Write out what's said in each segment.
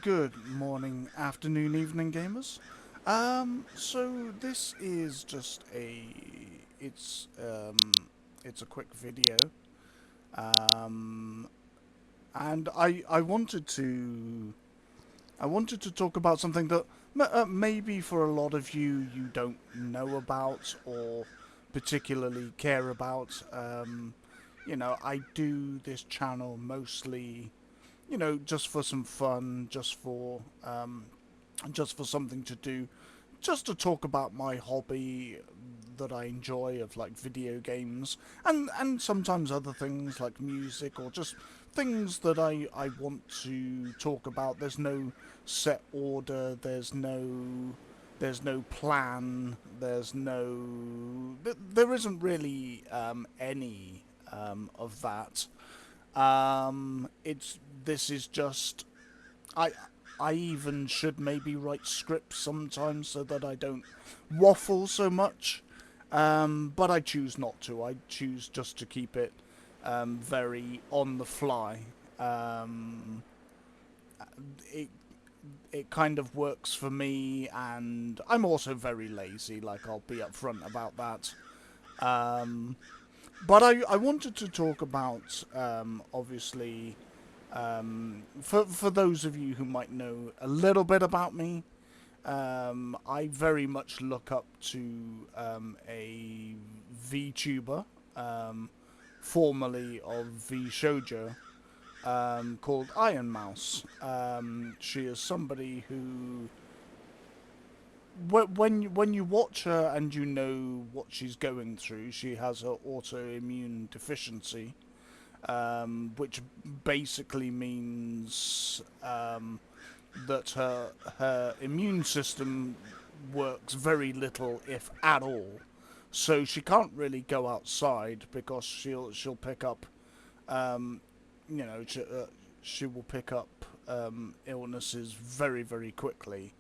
Good morning, afternoon, evening, gamers. So this is just it's it's a quick video. Um, and I wanted to talk about something that maybe for a lot of you don't know about or particularly care about. I do this channel mostly, just for some fun, just for something to do, just to talk about my hobby that I enjoy of like video games and sometimes other things like music or just things that I want to talk about. There's no set order, there's no plan, there isn't really any of that. It's this is just I I even should maybe write scripts sometimes so that I don't waffle so much. But I choose not to. I choose just to keep it very on the fly. Um, it it kind of works for me, and I'm also very lazy. Like I'll be upfront about that. Um, but I wanted to talk about obviously for those of you who might know a little bit about me, I very much look up to a VTuber, um, formerly of VShojo, called Iron Mouse. She is somebody who, when you watch her and you know what she's going through, she has an autoimmune deficiency, which basically means that her immune system works very little, if at all. So she can't really go outside because she'll pick up, um, you know, she will pick up illnesses very quickly.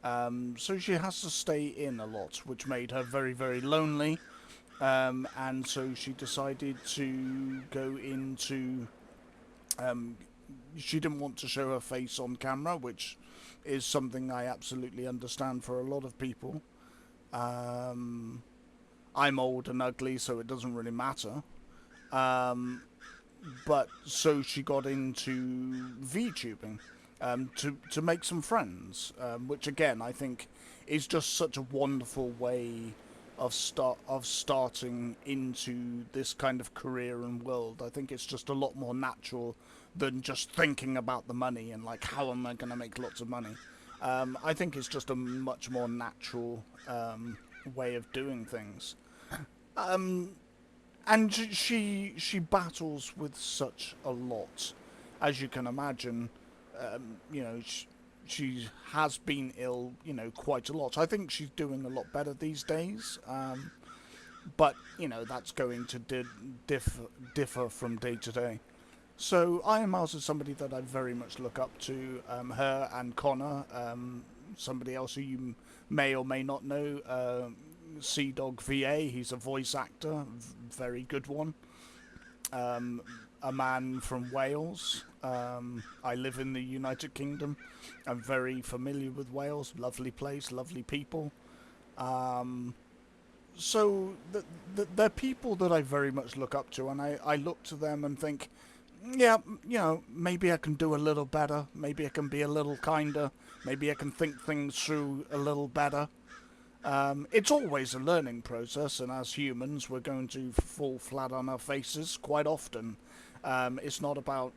So she has to stay in a lot, which made her very lonely. And so she decided to go into. Um, she didn't want to show her face on camera, which is something I absolutely understand for a lot of people. Um, I'm old and ugly, so it doesn't really matter. Um, but so she got into VTubing to make some friends, which again I think is just such a wonderful way of starting into this kind of career and world. I think it's just a lot more natural than just thinking about the money and like how am I going to make lots of money. I think it's just a much more natural way of doing things. Um, and she battles with such a lot, as you can imagine. She has been ill, quite a lot. I think she's doing a lot better these days. But that's going to differ from day to day. So Iron Mouse is somebody that I very much look up to. Her and Connor, somebody else who you may or may not know, Sea Dog VA. He's a voice actor, very good one. Um, a man from Wales. I live in the United Kingdom. I'm very familiar with Wales. Lovely place, lovely people. Um, so they're people that I very much look up to, and I look to them and think, yeah, maybe I can do a little better. Maybe I can be a little kinder. Maybe I can think things through a little better. It's always a learning process, and as humans, we're going to fall flat on our faces quite often. It's not about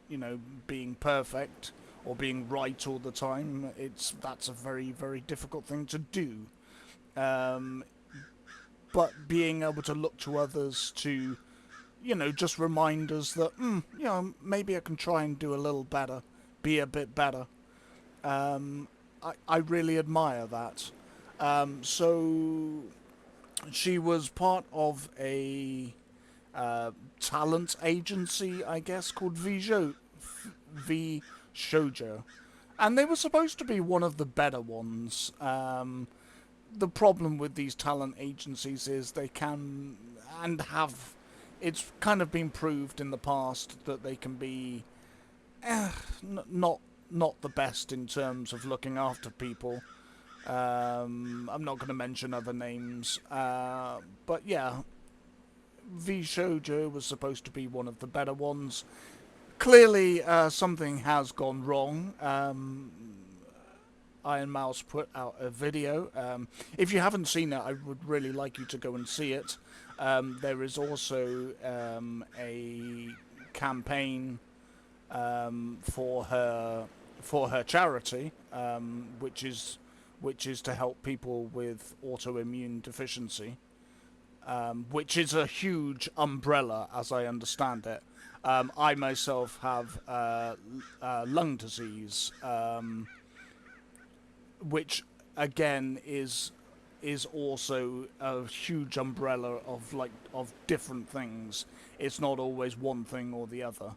being perfect or being right all the time. That's a very difficult thing to do. Um, but being able to look to others to just remind us that maybe I can try and do a little better, be a bit better. I really admire that. So she was part of a talent agency, I guess, called V Shoujo, and they were supposed to be one of the better ones. The problem with these talent agencies is they can and have. It's kind of been proved in the past that they can be not not the best in terms of looking after people. I'm not going to mention other names, but yeah, V Shoujo was supposed to be one of the better ones. Clearly, something has gone wrong. Iron Mouse put out a video. If you haven't seen it, I would really like you to go and see it. There is also a campaign for her charity, which is to help people with autoimmune deficiency, which is a huge umbrella, as I understand it. I myself have lung disease, which again is also a huge umbrella of different things. It's not always one thing or the other.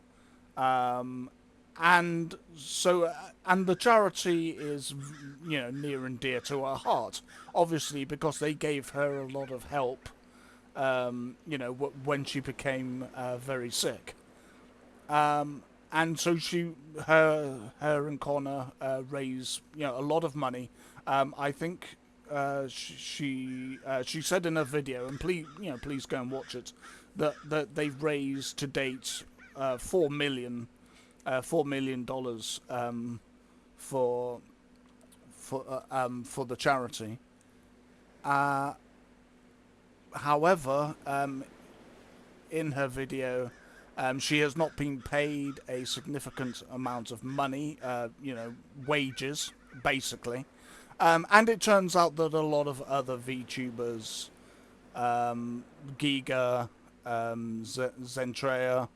Um, and so and the charity is, you know, near and dear to her heart, obviously, because they gave her a lot of help, you know, when she became very sick. And so her and Connor raise, you know, a lot of money. I think she said in a video, and please go and watch it, that they've raised to date $4 million for the charity. However, in her video, she has not been paid a significant amount of money, you know, wages, basically. And it turns out that a lot of other VTubers, Giga, Zentrea,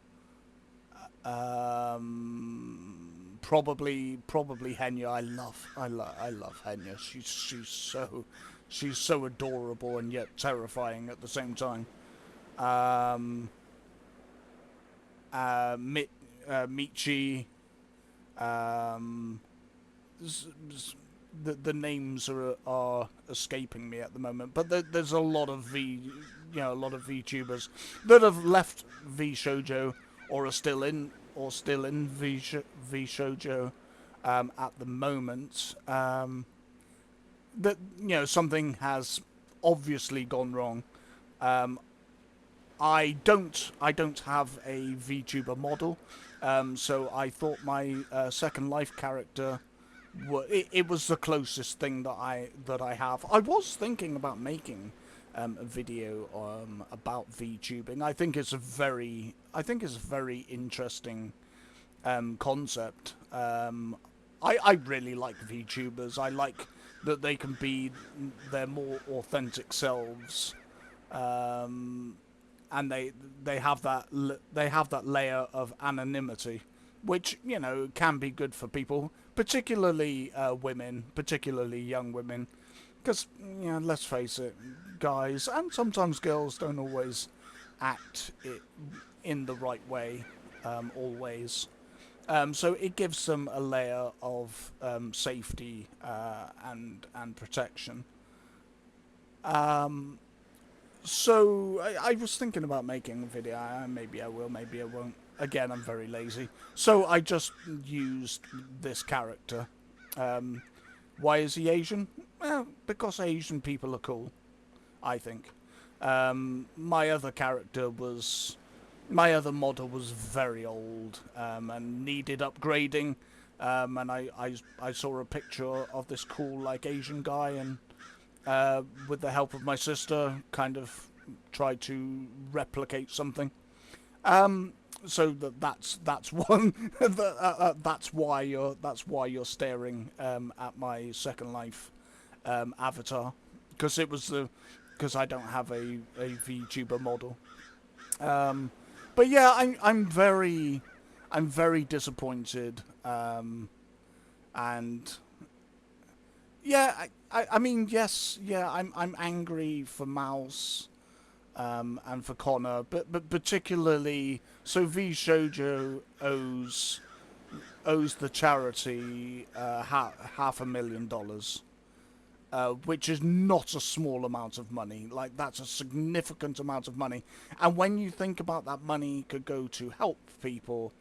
probably Henya. I love Henya. She's so adorable and yet terrifying at the same time. Michi, the names are escaping me at the moment, but there's a lot of a lot of VTubers that have left V Shoujo or are still in V Shoujo at the moment. That, you know, something has obviously gone wrong. I don't have a VTuber model, so I thought my Second Life character, it was the closest thing that I have. I was thinking about making a video about VTubing. I think it's a very interesting concept. I really like VTubers. I like that they can be their more authentic selves. And they have that layer of anonymity, which, you know, can be good for people, particularly women, particularly young women, because, you know, let's face it, guys and sometimes girls don't always act it in the right way, always. So it gives them a layer of safety and protection. So I was thinking about making a video. Maybe I will, maybe I won't. Again, I'm very lazy. So I just used this character. Why is he Asian? Well, because Asian people are cool, I think. My other model was very old and needed upgrading. And I saw a picture of this cool, like, Asian guy, and with the help of my sister, kind of tried to replicate something. So that's one. That's why you're staring at my Second Life avatar, because I don't have a VTuber model. But yeah, I'm very disappointed, and yeah, I mean, yes, yeah, I'm angry for Mouse, and for Connor, but particularly, so V Shoujo owes the charity $500,000, which is not a small amount of money. Like, that's a significant amount of money, and when you think about that money could go to help people,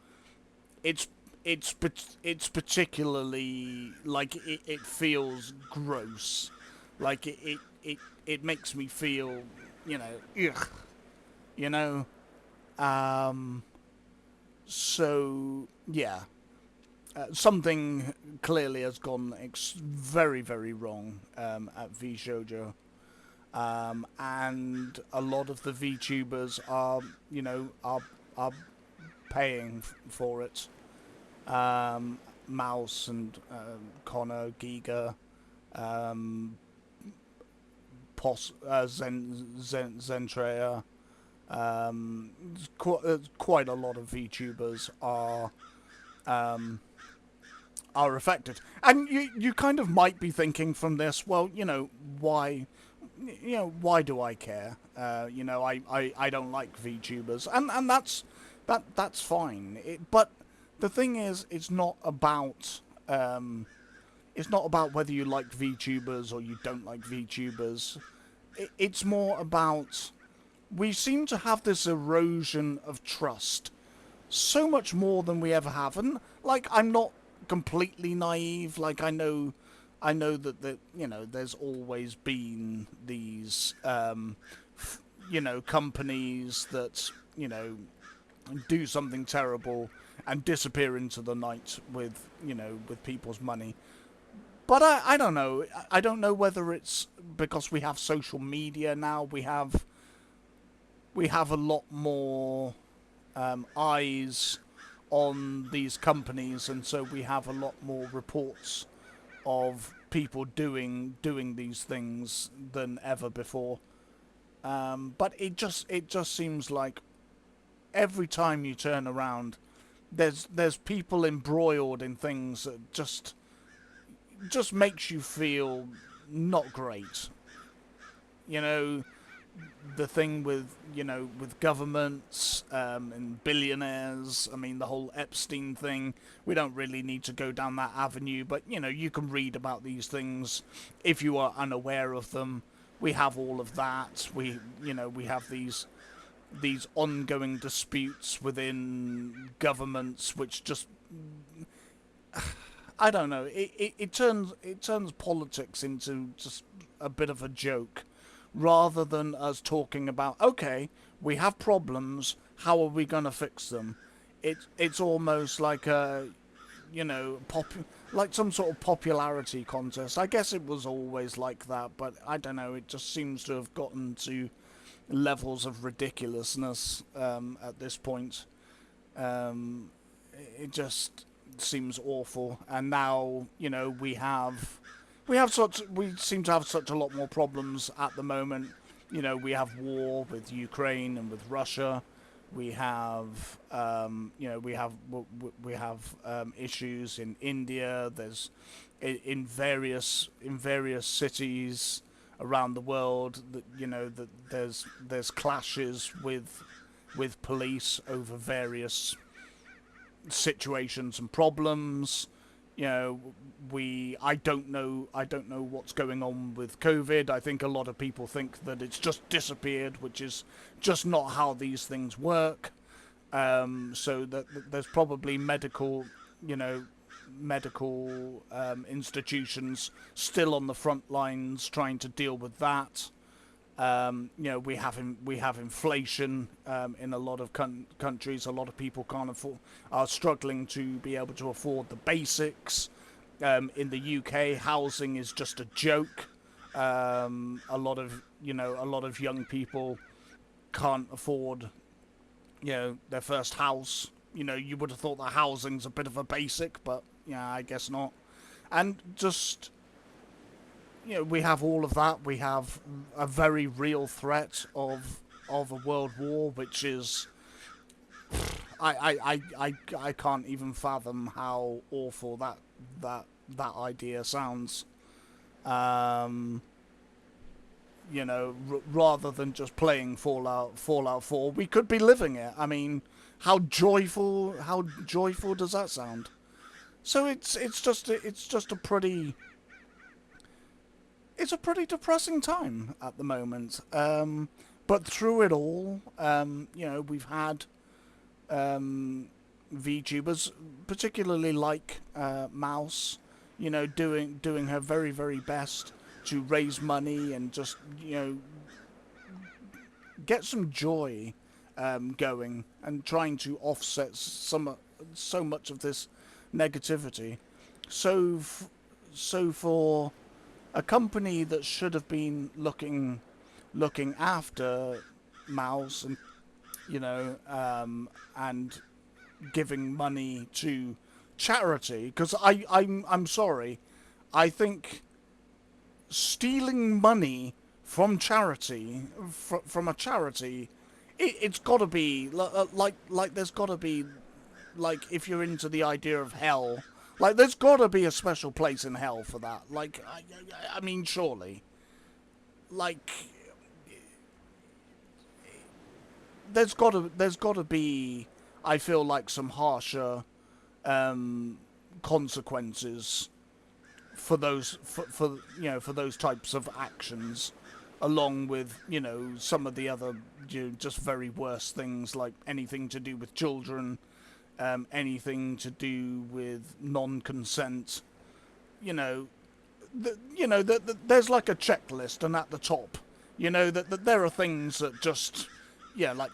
it's it's particularly like it feels gross, like it makes me feel, ugh, you know. Um, so yeah, something clearly has gone very very wrong at V Shoujo. And a lot of the VTubers are, are paying for it. Mouse and Connor, Giga, um, Zentrea. Quite a lot of VTubers um, are affected, and you kind of might be thinking from this, well, why, why do I care? I don't like VTubers, and that's fine. But the thing is, it's not about whether you like VTubers or you don't like VTubers. It's more about, we seem to have this erosion of trust, so much more than we ever have. And like, I'm not completely naive. Like, I know that there's always been these companies that do something terrible and disappear into the night with with people's money. But I don't know. I don't know whether it's because we have social media now. We have a lot more eyes on these companies, and so we have a lot more reports of people doing these things than ever before. But it just seems like every time you turn around, there's people embroiled in things that just makes you feel not great. You know, the thing with governments and billionaires. I mean, the whole Epstein thing. We don't really need to go down that avenue, but you can read about these things if you are unaware of them. We have all of that. We have these ongoing disputes within governments, which just, I don't know. It turns politics into just a bit of a joke, rather than us talking about, okay, we have problems. How are we gonna fix them? It's almost like a like some sort of popularity contest. I guess it was always like that, but I don't know. It just seems to have gotten to levels of ridiculousness at this point. Um, it just seems awful, and now we seem to have such a lot more problems at the moment. We have war with Ukraine and with Russia. We have issues in India. There's in various cities around the world that that there's clashes with police over various situations and problems. I don't know what's going on with COVID. I think a lot of people think that it's just disappeared, which is just not how these things work. So that there's probably medical institutions still on the front lines trying to deal with that. We have inflation in a lot of countries. A lot of people are struggling to be able to afford the basics. In the UK, housing is just a joke. A lot of young people can't afford their first house. You would have thought that housing's a bit of a basic, but yeah, I guess not. And just we have all of that. We have a very real threat of a world war, which is I can't even fathom how awful that idea sounds. Um, Rather than just playing Fallout 4, we could be living it. I mean, how joyful does that sound? So it's a pretty depressing time at the moment. But through it all, we've had VTubers, particularly like Mouse, doing her very very best to raise money and just get some joy going and trying to offset so much of this negativity. So so for a company that should have been looking after Mouse and and giving money to charity, because I'm sorry, I think stealing money from charity from a charity, it's got to be like there's got to be, like, if you're into the idea of hell, like there's got to be a special place in hell for that. Like I mean, surely, like there's got to be, I feel like, some harsher consequences for for those types of actions, along with some of the other just very worse things, like anything to do with children, anything to do with non-consent. You know, there's like a checklist, and at the top, that there are things that just, like,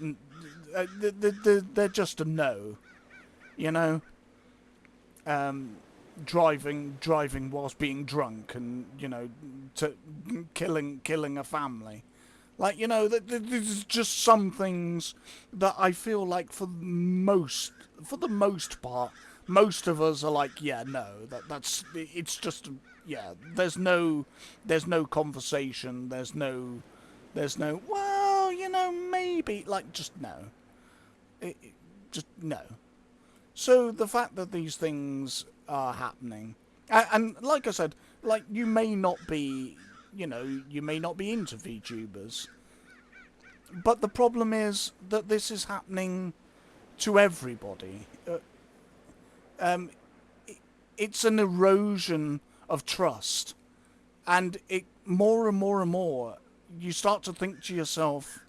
they're just a no. You know, driving whilst being drunk, and to killing a family. Like, there's just some things that I feel like for the most part, most of us are like, yeah, no, it's just, yeah. There's no conversation. There's no well, maybe, like, just no. Just no. So the fact that these things are happening, and like I said, like, you may not be into VTubers, but the problem is that this is happening to everybody. Um, it's an erosion of trust, and it more and more and more, you start to think to yourself,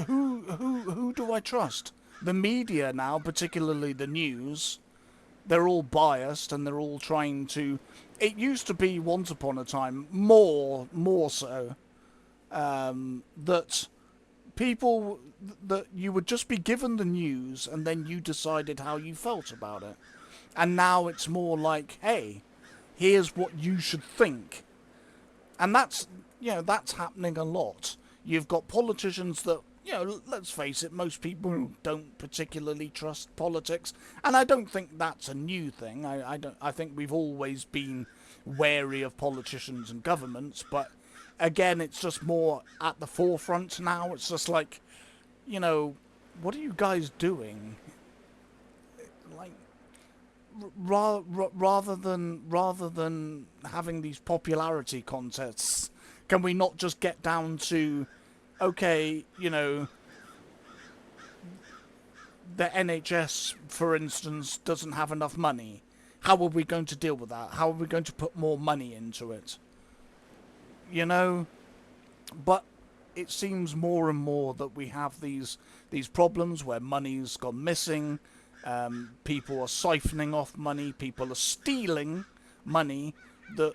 who do I trust? The media now, particularly the news, they're all biased, and they're all trying to. It used to be, once upon a time, more so, that people, that you would just be given the news and then you decided how you felt about it. And now it's more like, hey, here's what you should think. And that's happening a lot. You've got politicians that, let's face it, most people don't particularly trust politics, and I don't think that's a new thing. I think we've always been wary of politicians and governments, but again, it's just more at the forefront now. It's just like, what are you guys doing? Like, rather than having these popularity contests, can we not just get down to, okay, the NHS, for instance, doesn't have enough money. How are we going to deal with that? How are we going to put more money into it? But it seems more and more that we have these problems where money's gone missing. People are siphoning off money. People are stealing money that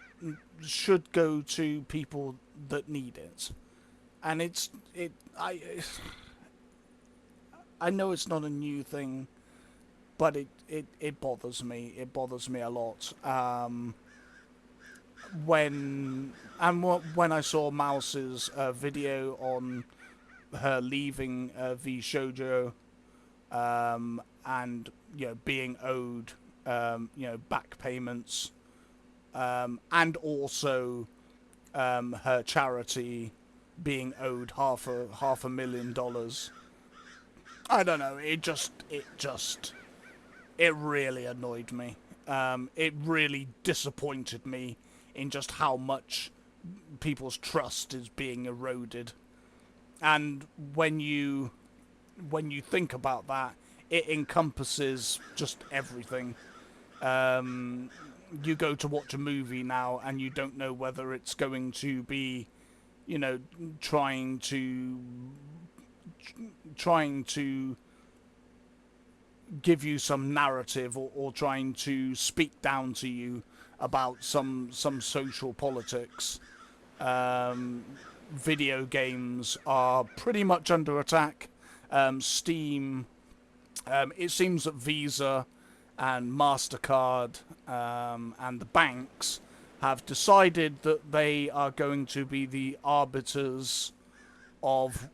should go to people that need it. And I know it's not a new thing, but it bothers me. It bothers me a lot. When I saw Mouse's video on her leaving V Shoujo, and being owed back payments, and also her charity being owed half a $1,000,000. I don't know. It really annoyed me. It really disappointed me in just how much people's trust is being eroded. And when you think about that, it encompasses just everything. You go to watch a movie now, and you don't know whether it's going to be, trying to give you some narrative, or trying to speak down to you about some social politics. Video games are pretty much under attack. Steam, it seems that Visa and MasterCard and the banks have decided that they are going to be the arbiters of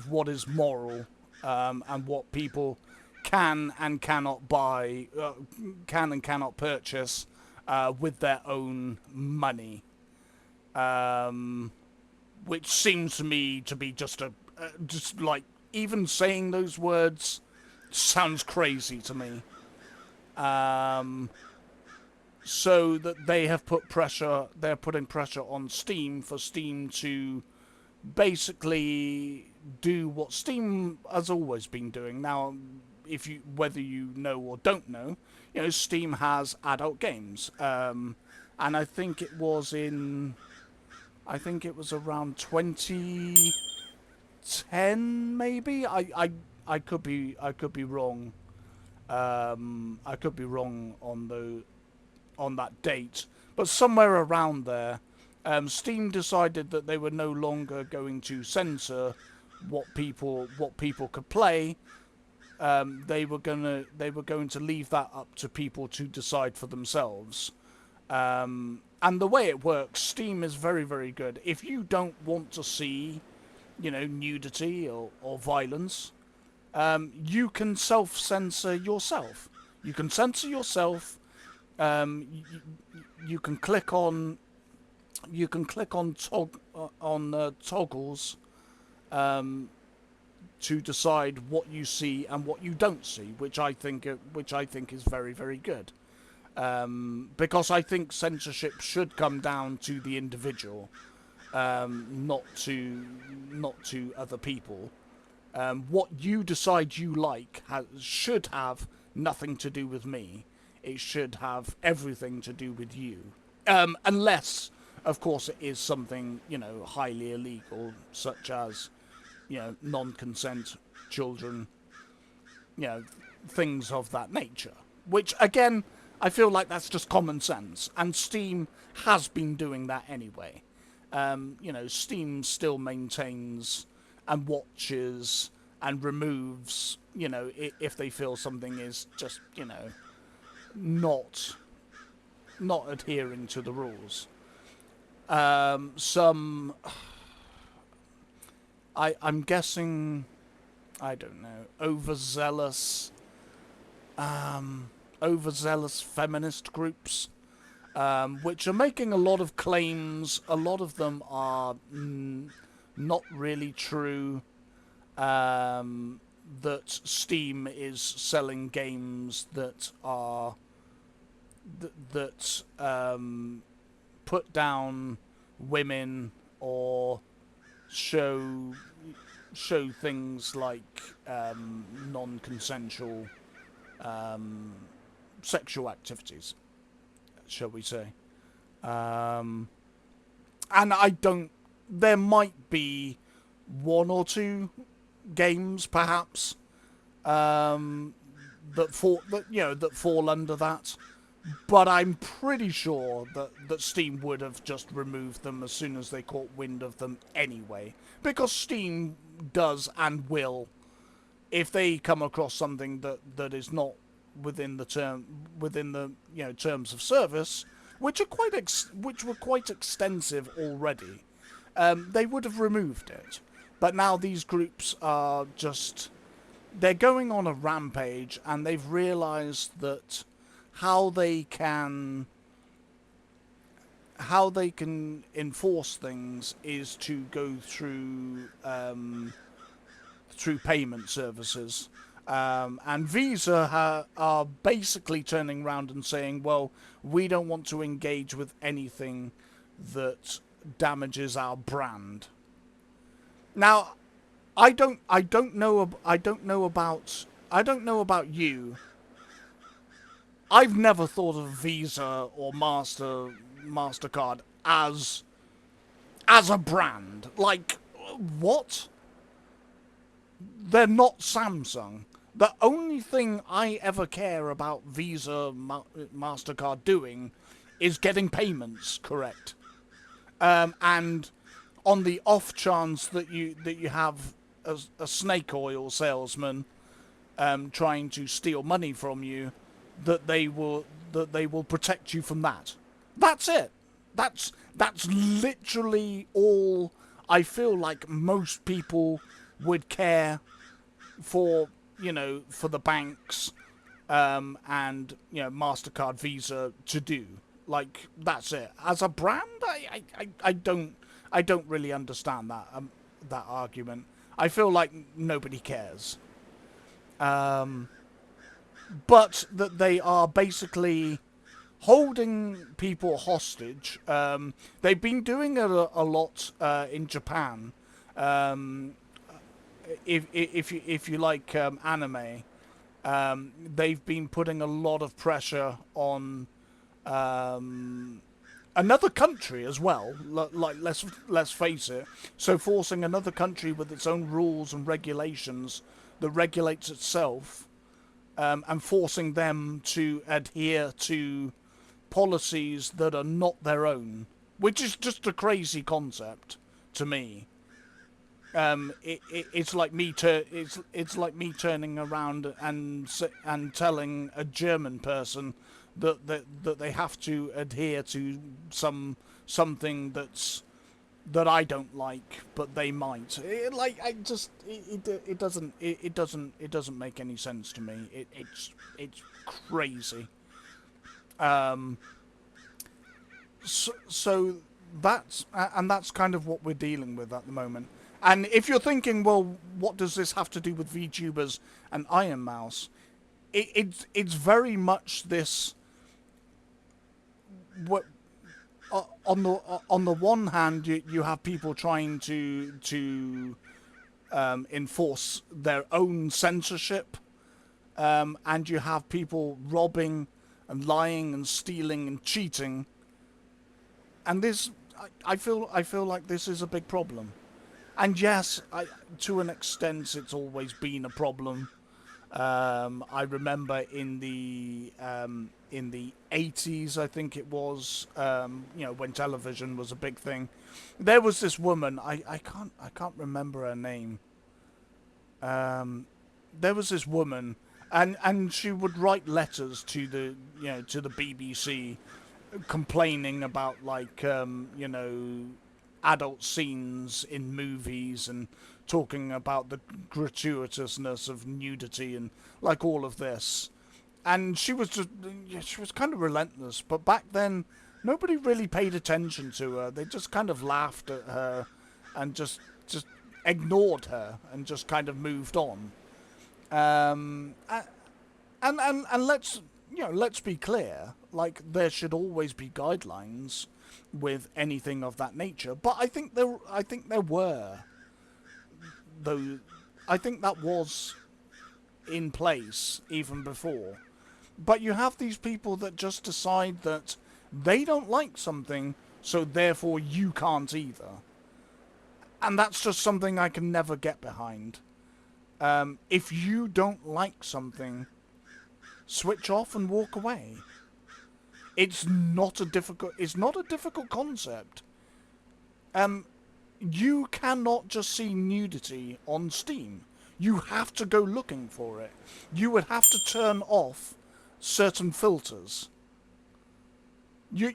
what is moral, and what people can and cannot buy, can and cannot purchase with their own money. Which seems to me to be just just like, even saying those words sounds crazy to me. So that they have put pressure, they're putting pressure on Steam for Steam to basically do what Steam has always been doing. Now, whether you know or don't know, Steam has adult games, and I think it was around 2010, maybe. I could be wrong. I could be wrong on that date, but somewhere around there, Steam decided that they were no longer going to censor what people could play. They were going to leave that up to people to decide for themselves. And the way it works, Steam is very, very good. If you don't want to see, nudity or violence, you can self-censor yourself. You can censor yourself. You can click on toggles to decide what you see and what you don't see, which I think is very, very good. Because I think censorship should come down to the individual, not to other people. What you decide you like should have nothing to do with me. It should have everything to do with you. Unless, of course, it is something, highly illegal, such as, non-consent children, things of that nature. Which, again, I feel like that's just common sense. And Steam has been doing that anyway. Steam still maintains and watches and removes, if they feel something is just, not adhering to the rules. I'm guessing, I don't know, overzealous feminist groups, which are making a lot of claims. A lot of them are not really true. That Steam is selling games that are that put down women or show things like non-consensual sexual activities, shall we say. And there might be one or two games, perhaps, that fall under that. But I'm pretty sure that Steam would have just removed them as soon as they caught wind of them anyway. Because Steam does and will, if they come across something that is not within the terms of service, which were quite extensive already, they would have removed it. But now these groups are they're going on a rampage, and they've realized that how they can enforce things is to go through payment services. And Visa are basically turning around and saying, well, we don't want to engage with anything that damages our brand. Now, I don't know about you. I've never thought of Visa or MasterCard as a brand. Like, what? They're not Samsung. The only thing I ever care about Visa, Mastercard doing is getting payments correct. And on the off chance that you have a snake oil salesman trying to steal money from you, that they will protect you from that. That's it. That's literally all I feel like most people would care for. For the banks and Mastercard, Visa to do. Like that's it. As a brand, I don't really understand that argument. I feel like nobody cares. But that they are basically holding people hostage. They've been doing it a lot in Japan. Um, if you like anime, they've been putting a lot of pressure on another country as well. Like let's face it. So forcing another country with its own rules and regulations that regulates itself, and forcing them to adhere to policies that are not their own, which is just a crazy concept to me. It's like it's like me turning around and telling a German person that they have to adhere to something that I don't like, but they might. It doesn't make any sense to me. It's crazy. Um, so that's kind of what we're dealing with at the moment. And if you're thinking, well, what does this have to do with VTubers and Iron Mouse? It's very much this. What on the one hand, you have people trying to enforce their own censorship, and you have people robbing and lying and stealing and cheating. And this, I feel like this is a big problem. And yes, to an extent, it's always been a problem. I remember in the 80s, I think it was, when television was a big thing. There was this woman. I can't remember her name. There was this woman, and she would write letters to the BBC, complaining about adult scenes in movies and talking about the gratuitousness of nudity and like all of this. And she was kind of relentless. But back then, nobody really paid attention to her. They just kind of laughed at her and just ignored her and just kind of moved on. And let's be clear. Like, there should always be guidelines with anything of that nature. But I think there were, though. I think that was in place even before. But you have these people that just decide that they don't like something, so therefore you can't either. And that's just something I can never get behind. If you don't like something, switch off and walk away. It's not a difficult concept. You cannot just see nudity on Steam. You have to go looking for it. You would have to turn off certain filters. You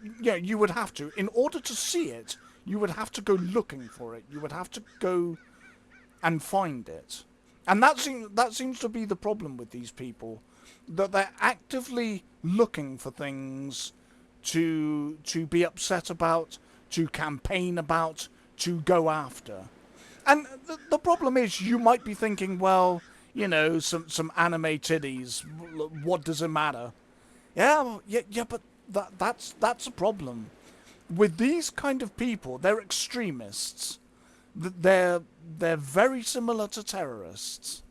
would have to. In order to see it, you would have to go looking for it. You would have to go and find it. And that seems to be the problem with these people. That they're actively looking for things to be upset about, to campaign about, to go after. And the problem is, you might be thinking, well, some anime titties, what does it matter? Yeah, but that's a problem. With these kind of people, they're extremists. They're very similar to terrorists.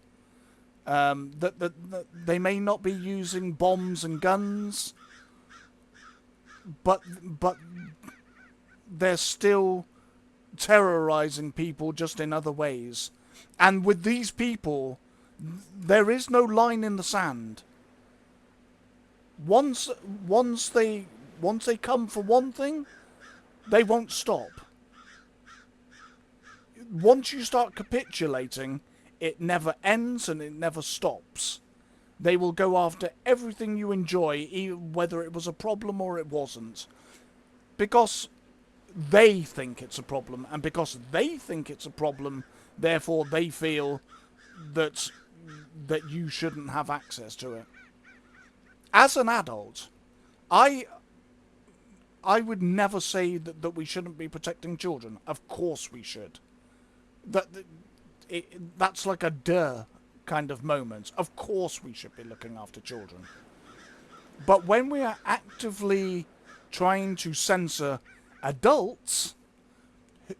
That they may not be using bombs and guns, but they're still terrorizing people just in other ways. And with these people, There is no line in the sand. Once once they once they come for one thing, they won't stop. Once you start capitulating, it never ends and it never stops. They will go after everything you enjoy, whether it was a problem or it wasn't, because they think it's a problem, and because they think it's a problem, therefore they feel that you shouldn't have access to it. As an adult, I I would never say that we shouldn't be protecting children. Of course we should. That's like a duh kind of moment. Of course we should be looking after children. But when we are actively trying to censor adults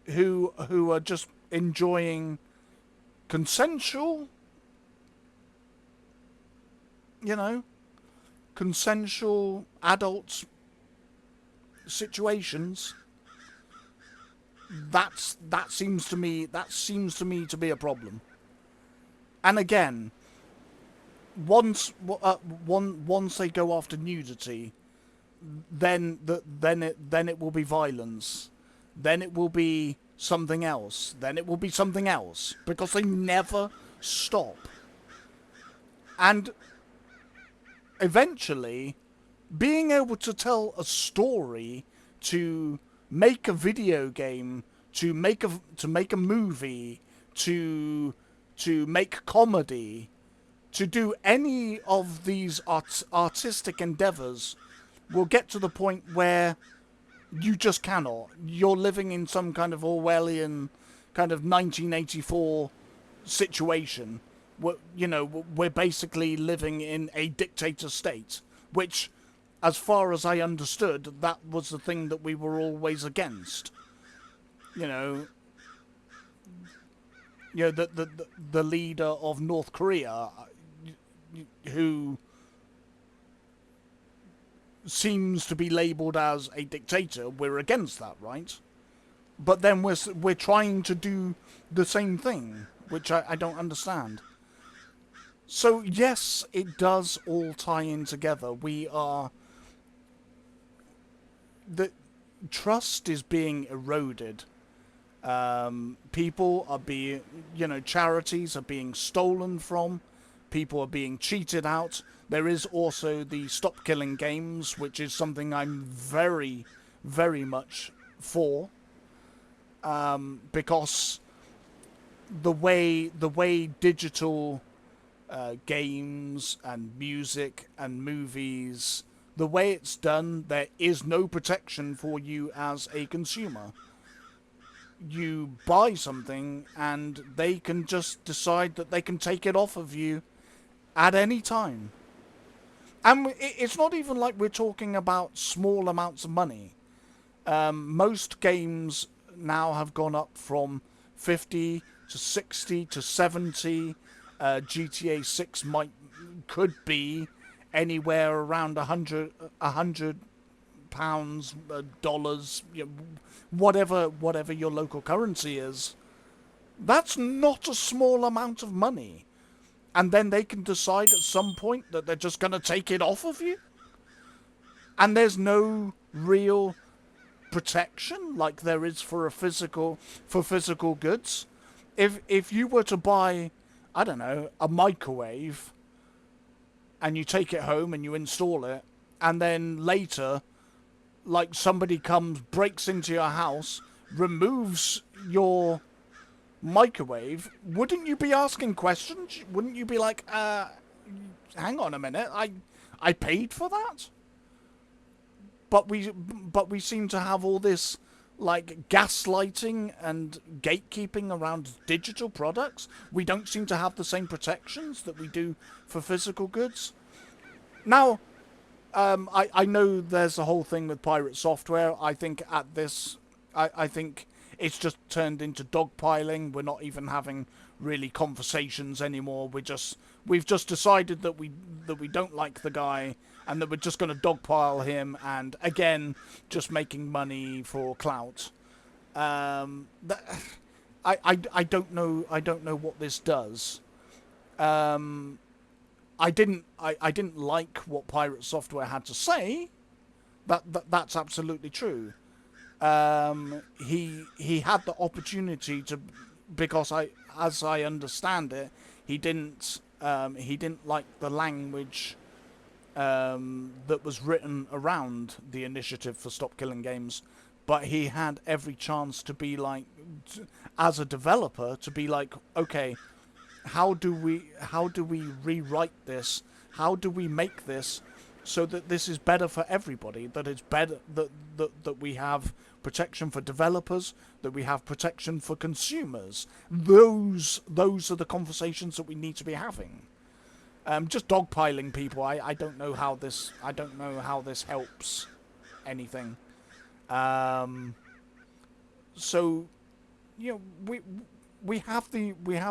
who are just enjoying consensual, consensual adult situations, that seems to me to be a problem. And again, once they go after nudity, then it will be violence, then it will be something else, then it will be something else, because they never stop. And eventually, being able to tell a story, to make a video game, to make a movie, to make comedy, to do any of these artistic endeavors, will get to the point where you just cannot. You're living in some kind of Orwellian kind of 1984 situation. We're basically living in a dictator state, which, as far as I understood, that was the thing that we were always against. The leader of North Korea, who seems to be labelled as a dictator, we're against that, right? But then we're trying to do the same thing, which I don't understand. So yes, it does all tie in together. The trust is being eroded. People are being, charities are being stolen from. People are being cheated out. There is also the Stop Killing Games, which is something I'm very, very much for. Because the way digital games and music and movies, the way it's done, there is no protection for you as a consumer. You buy something and they can just decide that they can take it off of you at any time. And it's not even like we're talking about small amounts of money. Most games now have gone up from 50 to 60 to 70. GTA 6 could be anywhere around £100, dollars, whatever your local currency is. That's not a small amount of money. And then they can decide at some point that they're just going to take it off of you. And there's no real protection like there is for physical goods. If you were to buy, I don't know, a microwave, and you take it home and you install it, and then later, like, somebody comes, breaks into your house, removes your microwave, wouldn't you be asking questions? Wouldn't you be like, hang on a minute, I paid for that? But we seem to have all this, like, gaslighting and gatekeeping around digital products. We don't seem to have the same protections that we do for physical goods. Now, I know there's a whole thing with pirate software. I think I think it's just turned into dogpiling. We're not even having really conversations anymore. We've just decided that we don't like the guy, and that we're just going to dogpile him, and again, just making money for clout. I don't know what this does. I didn't like what Pirate Software had to say. That's absolutely true. He had the opportunity to, because as I understand it, he didn't like the language that was written around the initiative for Stop Killing Games, but he had every chance to be like, as a developer, to be like, okay, how do we rewrite this? How do we make this so that this is better for everybody? That it's better that we have protection for developers, that we have protection for consumers. Those are the conversations that we need to be having. Just dogpiling people, I don't know how this helps anything. So you know, we have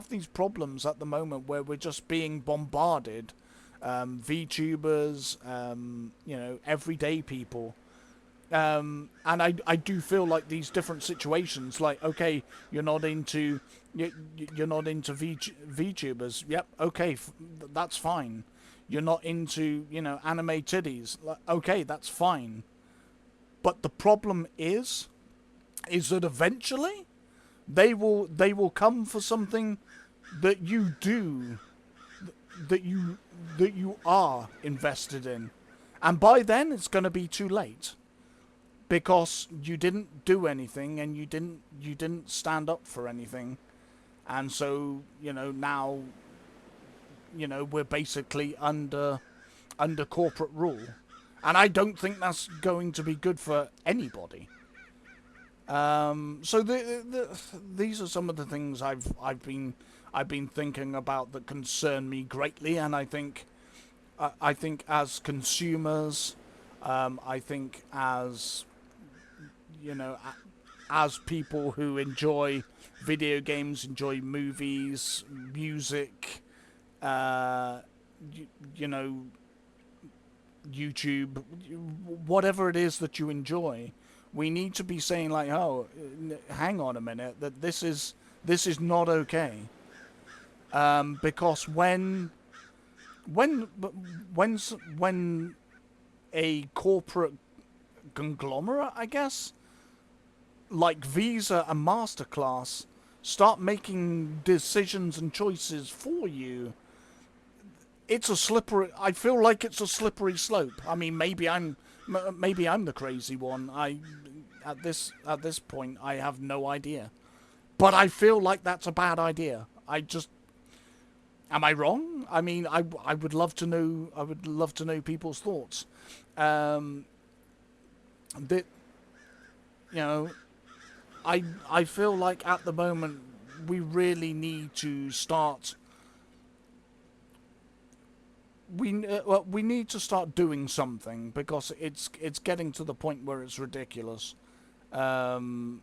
these problems at the moment where we're just being bombarded, VTubers, you know, everyday people, and I do feel like these different situations, like, okay, you're not into you're not into VTubers, yep, okay, that's fine. You're not into, you know, anime titties, okay, that's fine. But the problem is that eventually they will come for something that you do, that you are invested in, and by then it's going to be too late, because you didn't do anything and you didn't stand up for anything. And so, you know, now, you know, we're basically under corporate rule, and I don't think that's going to be good for anybody. So these are some of the things I've been thinking about that concern me greatly, and I think as consumers, I think as, you know, as people who enjoy video games, enjoy movies, music, you know, YouTube, whatever it is that you enjoy, we need to be saying like, oh, hang on a minute, that this is not okay. Because when when a corporate conglomerate, I guess, like Visa and Masterclass, start making decisions and choices for you, it's a slippery. I feel like it's a slippery slope. I mean, maybe I'm the crazy one. At this point, I have no idea, but I feel like that's a bad idea. Am I wrong? I mean, I would love to know. I would love to know people's thoughts. That, you know, I feel like at the moment we really need to start. We need to start doing something, because it's getting to the point where it's ridiculous. Um,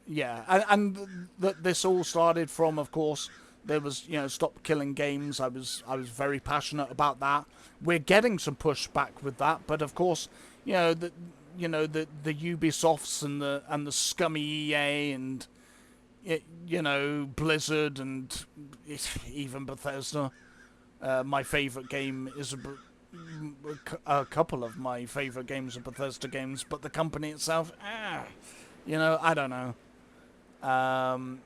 yeah, and this all started from, of course, there was, you know, Stop Killing Games. I was very passionate about that. We're getting some pushback with that, but of course, you know, the Ubisofts and the scummy EA and, you know, Blizzard and even Bethesda. My favorite game is a couple of my favorite games are Bethesda games, but the company itself, you know, I don't know. Um,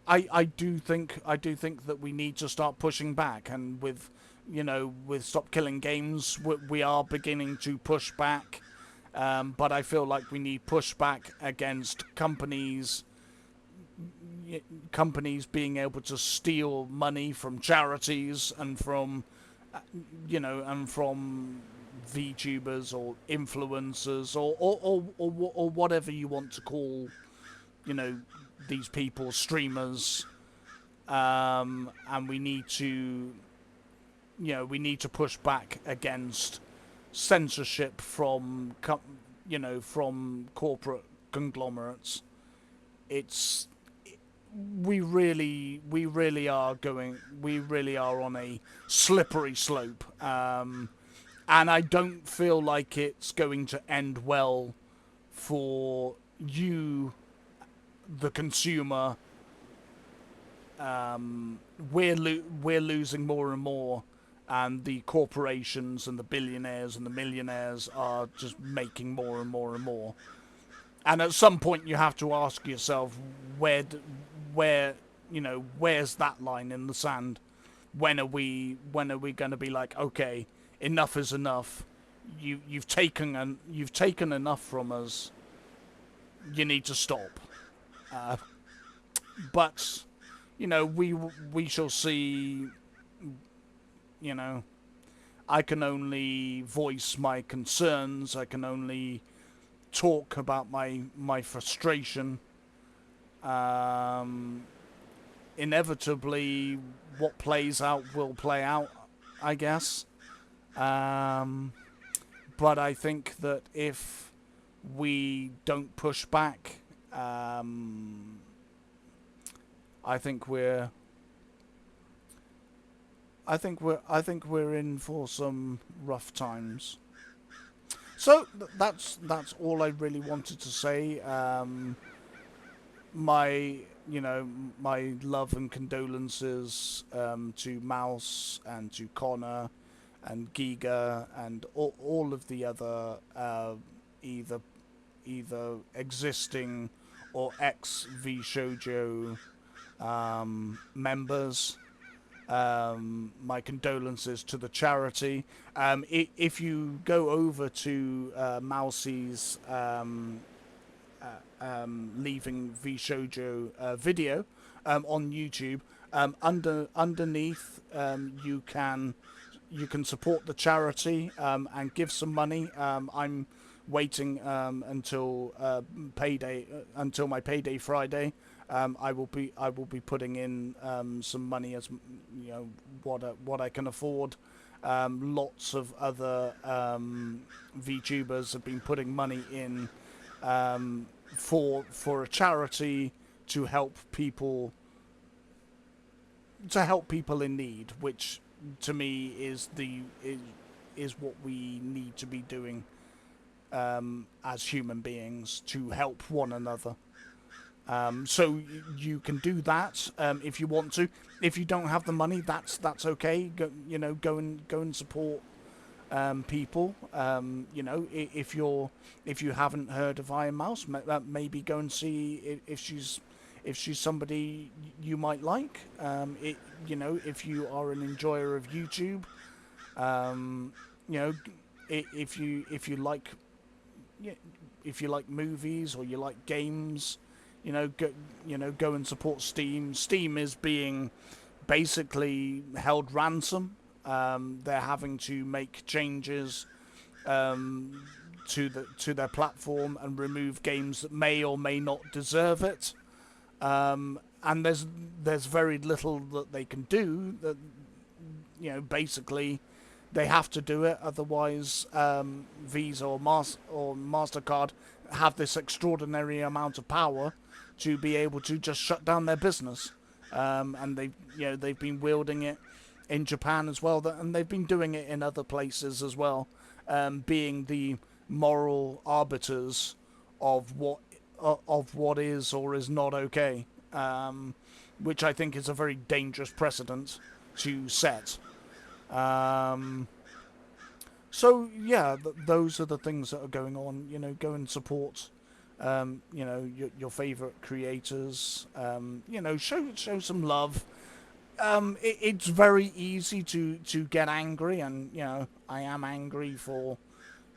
I do think that we need to start pushing back, and with, you know, with Stop Killing Games, we are beginning to push back. But I feel like we need pushback against companies being able to steal money from charities and from, you know, and from VTubers or influencers or whatever you want to call, you know, these people, streamers. And we need to, you know, we need to push back against censorship from, you know, from corporate conglomerates. It's we really are on a slippery slope, and I don't feel like it's going to end well for you, the consumer, we're losing more and more, and the corporations and the billionaires and the millionaires are just making more and more and more. And at some point, you have to ask yourself, where, where's that line in the sand? When are we going to be like, okay, enough is enough. You've taken enough from us. You need to stop. Uh, but we shall see. You know, I can only voice my concerns. I can only talk about my frustration. Um, Inevitably, what plays out will play out, I guess. Um, but I think that if we don't push back, I think we're I think we're in for some rough times. So that's all I really wanted to say. My my love and condolences to Mouse and to Connor and Giga and all of the other either existing or ex V Shoujo members. My condolences to the charity. If you go over to Mousie's leaving V Shoujo video on YouTube, underneath you can support the charity and give some money. I'm waiting until my payday Friday. I will be putting in some money, as what I can afford. Lots of other VTubers have been putting money in for a charity to help people in need, which to me is what we need to be doing as human beings, to help one another. So you can do that if you want to. If you don't have the money, that's okay. Go and support people. If you haven't heard of Iron Mouse, maybe go and see if she's somebody you might like. If you are an enjoyer of YouTube, if you like if you like movies or you like games, go and support Steam. Steam is being basically held ransom. They're having to make changes to their platform and remove games that may or may not deserve it. And there's very little that they can do. That basically they have to do it, otherwise Visa or Mastercard have this extraordinary amount of power to be able to just shut down their business. And they've been wielding it in Japan as well, and they've been doing it in other places as well, being the moral arbiters of what is or is not okay, which I think is a very dangerous precedent to set. So yeah, those are the things that are going on. Go and support your favorite creators. Show some love. It's very easy to get angry, and I am angry for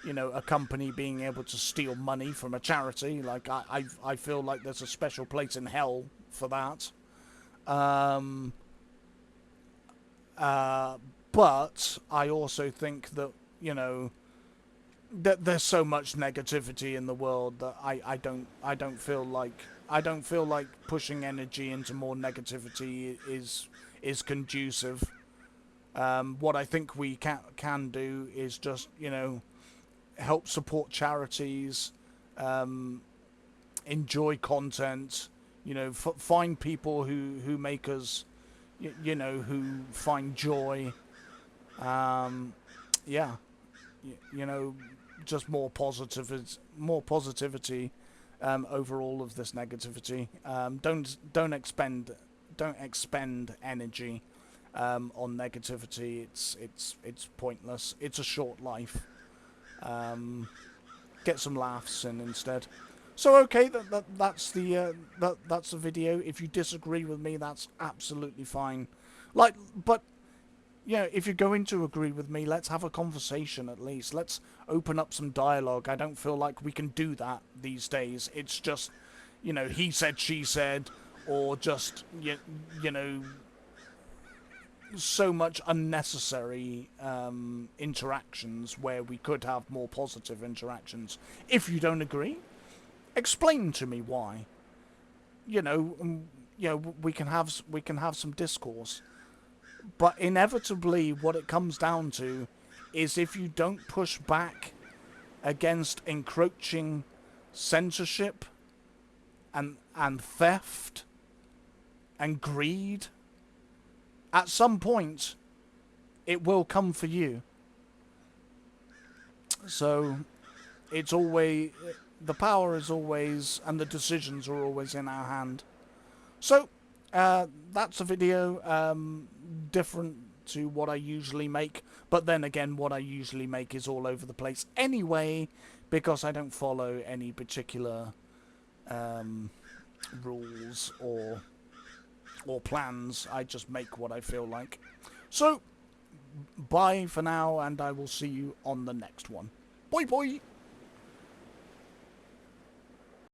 a company being able to steal money from a charity. Like I feel like there's a special place in hell for that. But I also think that that there's so much negativity in the world that I don't feel like pushing energy into more negativity is conducive. What I think we can do is just help support charities, enjoy content, find people who make us, who find joy. Yeah, just more positivity, over all of this negativity. Don't expend energy on negativity. It's pointless. It's a short life. Get some laughs in instead. So okay, that's the video. If you disagree with me, that's absolutely fine. But if you're going to agree with me, let's have a conversation at least. Let's open up some dialogue. I don't feel like we can do that these days. It's just, he said, she said, or just so much unnecessary interactions where we could have more positive interactions. If you don't agree, explain to me why. We can have some discourse. But inevitably, what it comes down to is if you don't push back against encroaching censorship and theft and greed, at some point, it will come for you. So, it's always, the power is always, and the decisions are always in our hand. So, that's a video, different to what I usually make, but then again, what I usually make is all over the place anyway, because I don't follow any particular rules or plans. I just make what I feel like. So, bye for now, and I will see you on the next one. Bye bye!